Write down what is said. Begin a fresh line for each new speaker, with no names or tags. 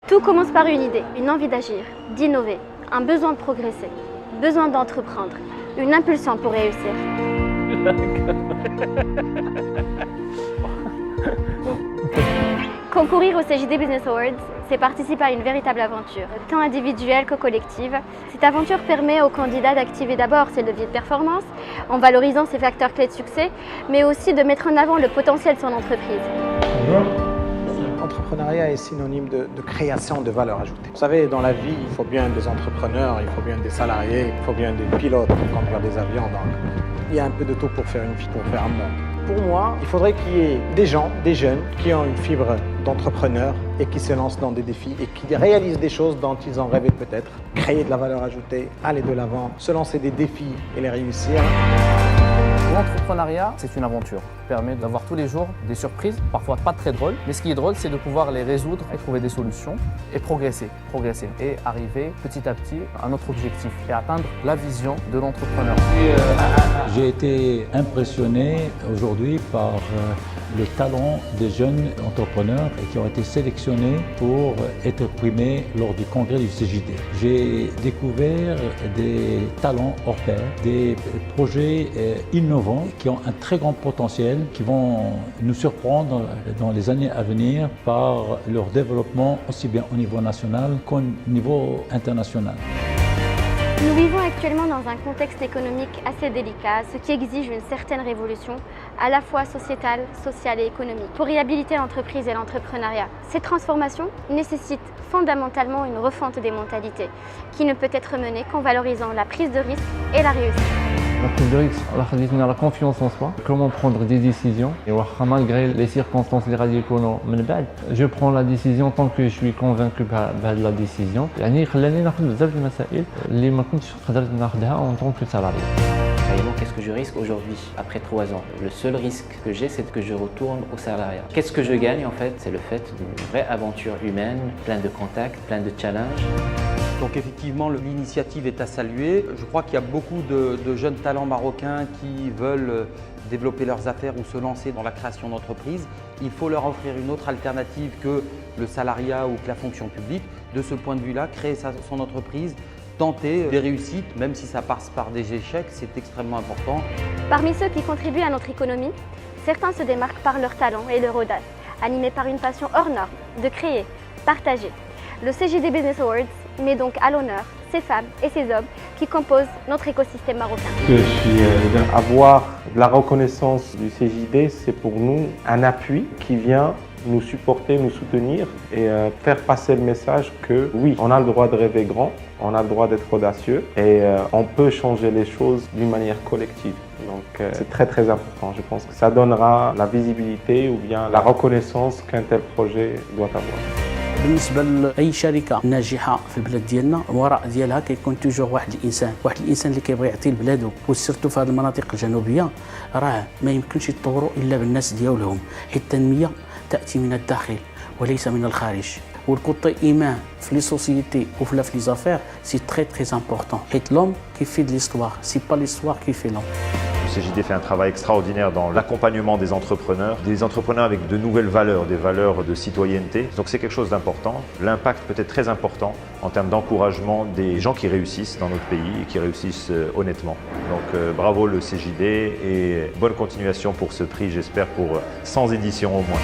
Tout commence par une idée, une envie d'agir, d'innover, un besoin de progresser, besoin d'entreprendre, une impulsion pour réussir. Concourir au CJD Business Awards, c'est participer à une véritable aventure, tant individuelle que collective. Cette aventure permet aux candidats d'activer d'abord ses leviers de performance, en valorisant ses facteurs clés de succès, mais aussi de mettre en avant le potentiel de son entreprise.
L'entrepreneuriat est synonyme de création de valeur ajoutée. Vous savez, dans la vie, il faut bien des entrepreneurs, il faut bien des salariés, il faut bien des pilotes pour conduire des avions. Donc, il y a un peu de tout pour faire une vie, pour faire un monde. Pour moi, il faudrait qu'il y ait des gens, des jeunes, qui ont une fibre d'entrepreneur et qui se lancent dans des défis et qui réalisent des choses dont ils ont rêvé peut-être. Créer de la valeur ajoutée, aller de l'avant, se lancer des défis et les réussir.
L'entrepreneuriat, c'est une aventure. Ça permet d'avoir tous les jours des surprises, parfois pas très drôles. Mais ce qui est drôle, c'est de pouvoir les résoudre et trouver des solutions et progresser et arriver petit à petit à notre objectif et atteindre la vision de l'entrepreneur.
J'ai été impressionné aujourd'hui par le talent des jeunes entrepreneurs qui ont été sélectionnés pour être primés lors du congrès du CJD. J'ai découvert des talents hors pair, des projets innovants qui ont un très grand potentiel, qui vont nous surprendre dans les années à venir par leur développement aussi bien au niveau national qu'au niveau international.
Nous vivons actuellement dans un contexte économique assez délicat, ce qui exige une certaine révolution, à la fois sociétale, sociale et économique, pour réhabiliter l'entreprise et l'entrepreneuriat. Cette transformation nécessite fondamentalement une refonte des mentalités, qui ne peut être menée qu'en valorisant la prise de risque et la réussite.
La prise de risque, la confiance en soi, comment prendre des décisions. Et malgré les circonstances radicales, je prends la décision tant que je suis convaincu de la décision. يعني خلاني ناخذ بزاف د المسائل اللي ما كنتش قدرت ناخذها en tant que salarié.
Réellement, qu'est-ce que je risque aujourd'hui, après 3 ans? Le seul risque que j'ai, c'est que je retourne au salariat. Qu'est-ce que je gagne en fait? C'est le fait d'une vraie aventure humaine, plein de contacts, plein de challenges.
Donc effectivement, l'initiative est à saluer. Je crois qu'il y a beaucoup de jeunes talents marocains qui veulent développer leurs affaires ou se lancer dans la création d'entreprises. Il faut leur offrir une autre alternative que le salariat ou que la fonction publique. De ce point de vue-là, créer son entreprise, tenter des réussites, même si ça passe par des échecs, c'est extrêmement important.
Parmi ceux qui contribuent à notre économie, certains se démarquent par leur talent et leur audace, animés par une passion hors norme, de créer, partager. Le CJD Business Awards met donc à l'honneur ces femmes et ces hommes qui composent notre écosystème marocain.
Avoir la reconnaissance du CJD, c'est pour nous un appui qui vient nous supporter, nous soutenir et faire passer le message que oui, on a le droit de rêver grand, on a le droit d'être audacieux et on peut changer les choses d'une manière collective. Donc c'est très important. Je pense que ça donnera la visibilité ou bien la reconnaissance qu'un tel projet doit avoir.
بالنسبه لاي شركه ناجحه في البلاد ديالنا الوراء ديالها كيكون توجور واحد الانسان اللي كيبغي يعطي لبلادو وسيرتو في هذه المناطق الجنوبيه راه ما يمكنش يتطوروا الا بالناس ديالهم حيت التنميه تاتي من الداخل وليس من الخارج والكوتي ايمان في لي سوسيتي وفي لي زافير سي تري امبورطون حيت لوم كيفي دي ليستوار سي با ليستوار كيفي لوم.
Le CJD fait un travail extraordinaire dans l'accompagnement des entrepreneurs avec de nouvelles valeurs, des valeurs de citoyenneté. Donc c'est quelque chose d'important. L'impact peut être très important en termes d'encouragement des gens qui réussissent dans notre pays et qui réussissent honnêtement. Donc bravo le CJD et bonne continuation pour ce prix, j'espère pour 100 éditions au moins.